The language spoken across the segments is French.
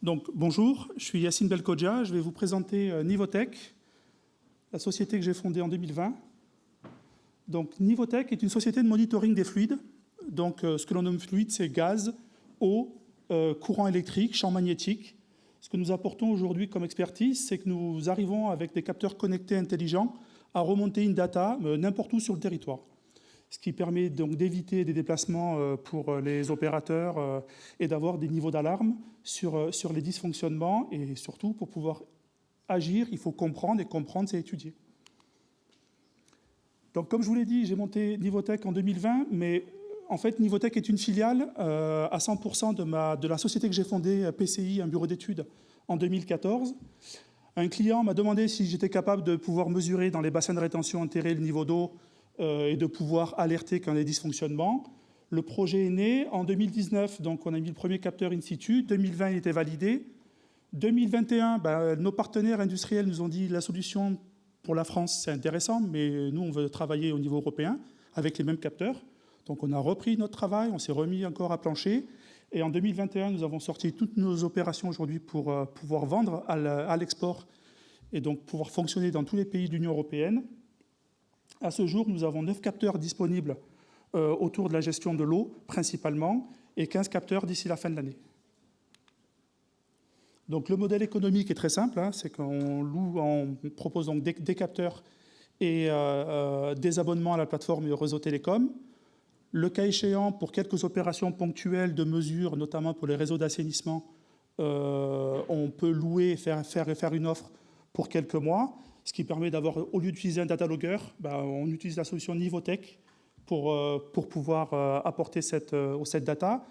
Donc, bonjour, je suis Yacine Belkodja, je vais vous présenter Nivotech, la société que j'ai fondée en 2020. Donc, Nivotech est une société de monitoring des fluides. Donc, ce que l'on nomme fluide, c'est gaz, eau, courant électrique, champ magnétique. Ce que nous apportons aujourd'hui comme expertise, c'est que nous arrivons avec des capteurs connectés intelligents à remonter une data n'importe où sur le territoire. Ce qui permet donc d'éviter des déplacements pour les opérateurs et d'avoir des niveaux d'alarme sur les dysfonctionnements. Et surtout, pour pouvoir agir, il faut comprendre, et comprendre, c'est étudier. Donc, comme je vous l'ai dit, j'ai monté Nivotech en 2020, mais en fait, Nivotech est une filiale à 100% de la société que j'ai fondée, PCI, un bureau d'études, en 2014. Un client m'a demandé si j'étais capable de pouvoir mesurer dans les bassins de rétention enterrés le niveau d'eau et de pouvoir alerter quand il y a des dysfonctionnements. Le projet est né en 2019, donc on a mis le premier capteur in situ. 2020, il était validé. 2021, nos partenaires industriels nous ont dit la solution pour la France, c'est intéressant, mais nous, on veut travailler au niveau européen avec les mêmes capteurs. Donc on a repris notre travail, on s'est remis encore à plancher. Et en 2021, nous avons sorti toutes nos opérations aujourd'hui pour pouvoir vendre à l'export et donc pouvoir fonctionner dans tous les pays de l'Union européenne. À ce jour, nous avons 9 capteurs disponibles autour de la gestion de l'eau, principalement, et 15 capteurs d'ici la fin de l'année. Donc le modèle économique est très simple, c'est qu'on propose donc des capteurs et des abonnements à la plateforme et au réseau télécom. Le cas échéant, pour quelques opérations ponctuelles de mesure, notamment pour les réseaux d'assainissement, on peut louer, faire une offre pour quelques mois, ce qui permet d'avoir, au lieu d'utiliser un data logger, on utilise la solution Nivotech pour pouvoir apporter cette data.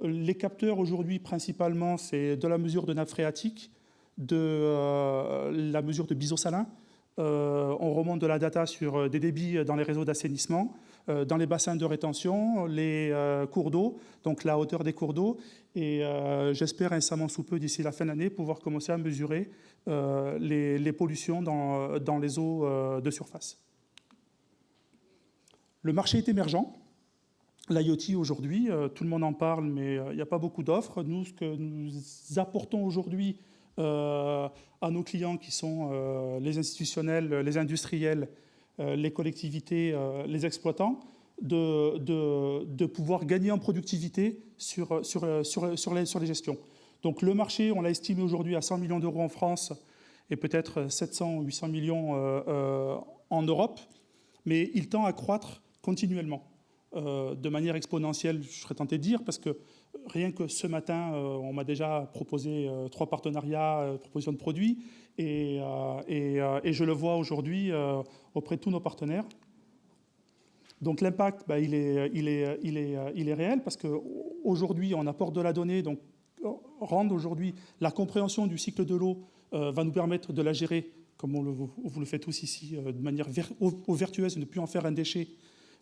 Les capteurs aujourd'hui, principalement, c'est de la mesure de nappe phréatique, de la mesure de biseau salin. On remonte de la data sur des débits dans les réseaux d'assainissement, dans les bassins de rétention, les cours d'eau, donc la hauteur des cours d'eau. Et j'espère incessamment sous peu, d'ici la fin de l'année, pouvoir commencer à mesurer les pollutions dans les eaux de surface. Le marché est émergent. L'IoT aujourd'hui, tout le monde en parle, mais il n'y a pas beaucoup d'offres. Nous, ce que nous apportons aujourd'hui à nos clients qui sont les institutionnels, les industriels, les collectivités, les exploitants, de pouvoir gagner en productivité sur les gestions. Donc le marché, on l'a estimé aujourd'hui à 100 millions d'euros en France et peut-être 700 ou 800 millions en Europe, mais il tend à croître continuellement. De manière exponentielle, je serais tenté de dire, parce que rien que ce matin, on m'a déjà proposé 3 partenariats, propositions de produits, et je le vois aujourd'hui auprès de tous nos partenaires. Donc l'impact, il est réel, parce qu'aujourd'hui, on apporte de la donnée, donc rendre aujourd'hui la compréhension du cycle de l'eau va nous permettre de la gérer, comme vous le faites tous ici, de manière vertueuse, et ne plus en faire un déchet,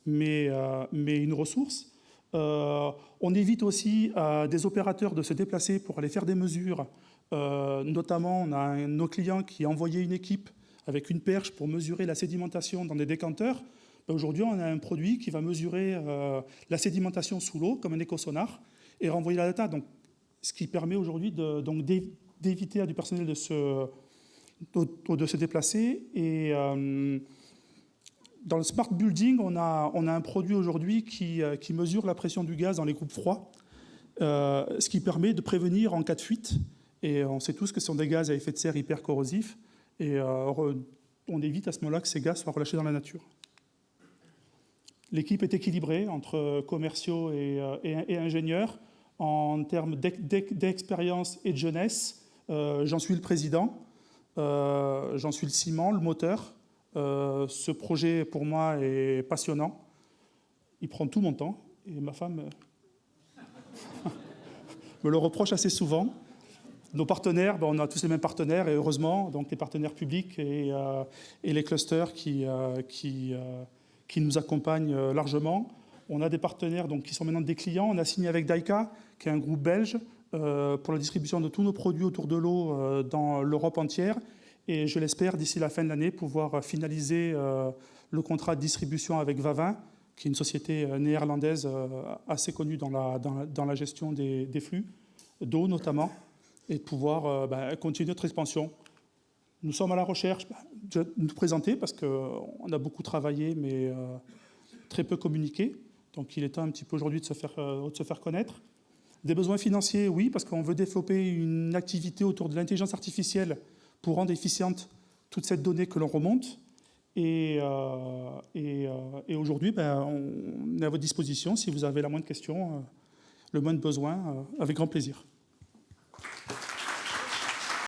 mais une ressource. On évite aussi à des opérateurs de se déplacer pour aller faire des mesures. Notamment, on a un de nos clients qui a envoyé une équipe avec une perche pour mesurer la sédimentation dans des décanteurs. Aujourd'hui, on a un produit qui va mesurer la sédimentation sous l'eau, comme un écosonar, et renvoyer la data. Donc, ce qui permet aujourd'hui d'éviter à du personnel de se déplacer. Et dans le smart building, on a un produit aujourd'hui qui mesure la pression du gaz dans les groupes froids, ce qui permet de prévenir en cas de fuite. Et on sait tous que ce sont des gaz à effet de serre hyper corrosifs. Et on évite à ce moment-là que ces gaz soient relâchés dans la nature. L'équipe est équilibrée entre commerciaux et ingénieurs. En termes d'expérience et de jeunesse, j'en suis le président, j'en suis le ciment, le moteur. Ce projet, pour moi, est passionnant. Il prend tout mon temps. Et ma femme me le reproche assez souvent. Nos partenaires, on a tous les mêmes partenaires, et heureusement, donc les partenaires publics et les clusters qui nous accompagnent largement. On a des partenaires donc, qui sont maintenant des clients. On a signé avec Daika, qui est un groupe belge, pour la distribution de tous nos produits autour de l'eau dans l'Europe entière. Et je l'espère, d'ici la fin de l'année, pouvoir finaliser le contrat de distribution avec Vavin, qui est une société néerlandaise assez connue dans la gestion des flux, d'eau notamment. et de pouvoir continuer notre expansion. Nous sommes à la recherche de nous présenter parce qu'on a beaucoup travaillé, mais très peu communiqué. Donc il est temps un petit peu aujourd'hui de se faire connaître. Des besoins financiers, oui, parce qu'on veut développer une activité autour de l'intelligence artificielle pour rendre efficiente toute cette donnée que l'on remonte. Et aujourd'hui, on est à votre disposition si vous avez la moindre question, le moindre besoin, avec grand plaisir.